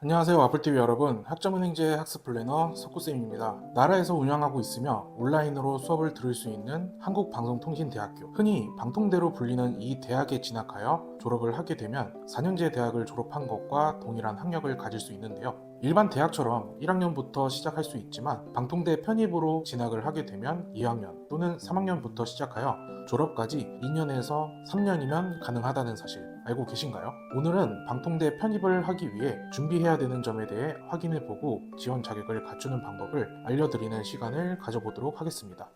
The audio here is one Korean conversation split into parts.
안녕하세요. 와플TV 여러분. 학점은행제 학습 플래너 석구쌤입니다. 나라에서 운영하고 있으며 온라인으로 수업을 들을 수 있는 한국방송통신대학교, 흔히 방통대로 불리는 이 대학에 진학하여 졸업을 하게 되면 4년제 대학을 졸업한 것과 동일한 학력을 가질 수 있는데요. 일반 대학처럼 1학년부터 시작할 수 있지만 방통대 편입으로 진학을 하게 되면 2학년 또는 3학년부터 시작하여 졸업까지 2년에서 3년이면 가능하다는 사실 알고 계신가요? 오늘은 방통대 편입을 하기 위해 준비해야 되는 점에 대해 확인해보고 지원 자격을 갖추는 방법을 알려드리는 시간을 가져보도록 하겠습니다.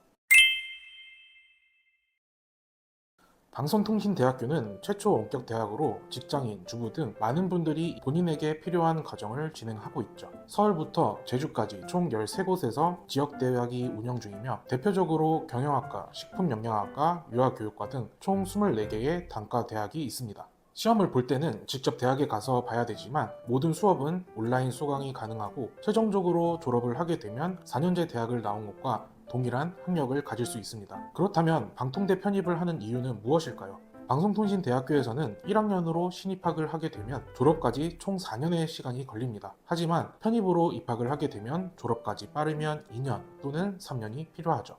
방송통신대학교는 최초 원격 대학으로 직장인, 주부 등 많은 분들이 본인에게 필요한 과정을 진행하고 있죠. 서울부터 제주까지 총 13곳에서 지역대학이 운영 중이며 대표적으로 경영학과, 식품영양학과, 유아교육과 등 총 24개의 단과 대학이 있습니다. 시험을 볼 때는 직접 대학에 가서 봐야 되지만 모든 수업은 온라인 수강이 가능하고 최종적으로 졸업을 하게 되면 4년제 대학을 나온 것과 동일한 학력을 가질 수 있습니다. 그렇다면 방통대 편입을 하는 이유는 무엇일까요? 방송통신대학교에서는 1학년으로 신입학을 하게 되면 졸업까지 총 4년의 시간이 걸립니다. 하지만 편입으로 입학을 하게 되면 졸업까지 빠르면 2년 또는 3년이 필요하죠.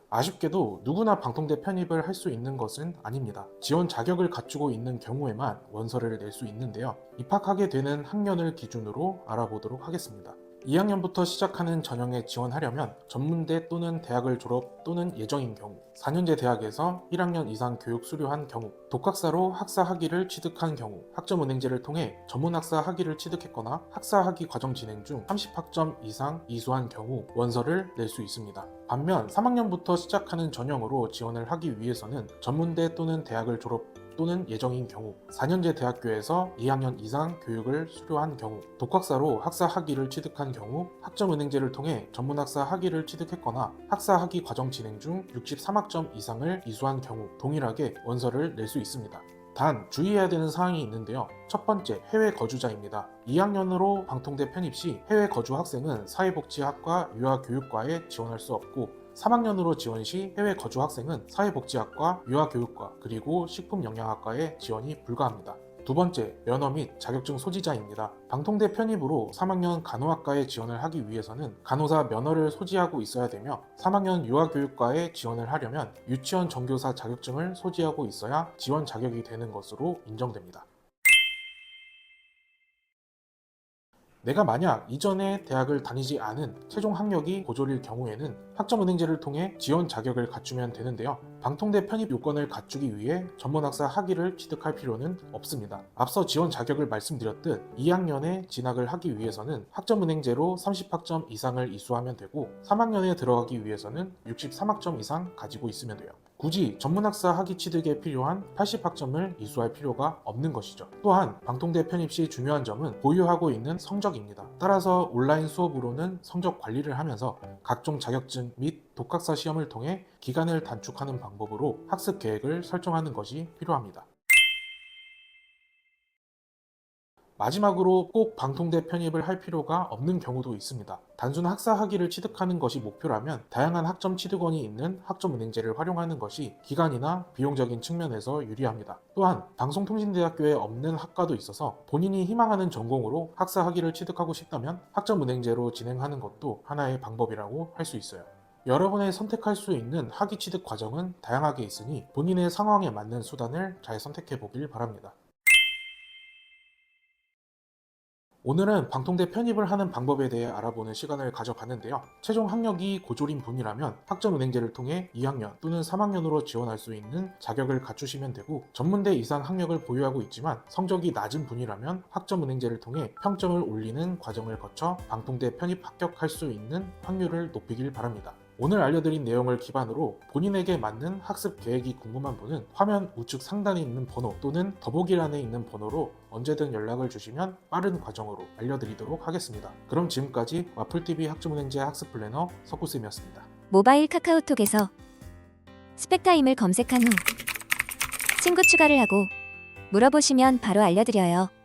아쉽게도 누구나 방통대 편입을 할 수 있는 것은 아닙니다. 지원 자격을 갖추고 있는 경우에만 원서를 낼 수 있는데요. 입학하게 되는 학년을 기준으로 알아보도록 하겠습니다. 2학년부터 시작하는 전형에 지원하려면 전문대 또는 대학을 졸업 또는 예정인 경우, 4년제 대학에서 1학년 이상 교육 수료한 경우, 독학사로 학사 학위를 취득한 경우, 학점은행제를 통해 전문학사 학위를 취득했거나 학사 학위 과정 진행 중 30학점 이상 이수한 경우 원서를 낼 수 있습니다. 반면 3학년부터 시작하는 전형으로 지원을 하기 위해서는 전문대 또는 대학을 졸업 또는 예정인 경우, 4년제 대학교에서 2학년 이상 교육을 수료한 경우, 독학사로 학사 학위를 취득한 경우, 학점은행제를 통해 전문학사 학위를 취득했거나 학사 학위 과정 진행 중 63학점 이상을 이수한 경우 동일하게 원서를 낼 수 있습니다. 단 주의해야 되는 사항이 있는데요. 첫 번째, 해외 거주자입니다. 2학년으로 방통대 편입 시 해외 거주 학생은 사회복지학과 유아교육과에 지원할 수 없고 3학년으로 지원 시 해외 거주 학생은 사회복지학과, 유아교육과, 그리고 식품영양학과에 지원이 불가합니다. 두 번째, 면허 및 자격증 소지자입니다. 방통대 편입으로 3학년 간호학과에 지원을 하기 위해서는 간호사 면허를 소지하고 있어야 되며 3학년 유아교육과에 지원을 하려면 유치원 정교사 자격증을 소지하고 있어야 지원 자격이 되는 것으로 인정됩니다. 내가 만약 이전에 대학을 다니지 않은 최종 학력이 고졸일 경우에는 학점은행제를 통해 지원 자격을 갖추면 되는데요. 방통대 편입 요건을 갖추기 위해 전문학사 학위를 취득할 필요는 없습니다. 앞서 지원 자격을 말씀드렸듯 2학년에 진학을 하기 위해서는 학점은행제로 30학점 이상을 이수하면 되고 3학년에 들어가기 위해서는 63학점 이상 가지고 있으면 돼요. 굳이 전문학사 학위 취득에 필요한 80학점을 이수할 필요가 없는 것이죠. 또한 방통대 편입 시 중요한 점은 보유하고 있는 성적입니다. 따라서 온라인 수업으로는 성적 관리를 하면서 각종 자격증 및 독학사 시험을 통해 기간을 단축하는 방법으로 학습 계획을 설정하는 것이 필요합니다. 마지막으로 꼭 방통대 편입을 할 필요가 없는 경우도 있습니다. 단순 학사 학위를 취득하는 것이 목표라면 다양한 학점 취득원이 있는 학점은행제를 활용하는 것이 기간이나 비용적인 측면에서 유리합니다. 또한 방송통신대학교에 없는 학과도 있어서 본인이 희망하는 전공으로 학사 학위를 취득하고 싶다면 학점은행제로 진행하는 것도 하나의 방법이라고 할 수 있어요. 여러분의 선택할 수 있는 학위 취득 과정은 다양하게 있으니 본인의 상황에 맞는 수단을 잘 선택해 보길 바랍니다. 오늘은 방통대 편입을 하는 방법에 대해 알아보는 시간을 가져봤는데요. 최종 학력이 고졸인 분이라면 학점은행제를 통해 2학년 또는 3학년으로 지원할 수 있는 자격을 갖추시면 되고 전문대 이상 학력을 보유하고 있지만 성적이 낮은 분이라면 학점은행제를 통해 평점을 올리는 과정을 거쳐 방통대 편입 합격할 수 있는 확률을 높이길 바랍니다. 오늘 알려드린 내용을 기반으로 본인에게 맞는 학습 계획이 궁금한 분은 화면 우측 상단에 있는 번호 또는 더보기란에 있는 번호로 언제든 연락을 주시면 빠른 과정으로 알려드리도록 하겠습니다. 그럼 지금까지 와플TV 학점은행제 학습 플래너 석구쌤이었습니다. 모바일 카카오톡에서 스펙타임을 검색한 후 친구 추가를 하고 물어보시면 바로 알려드려요.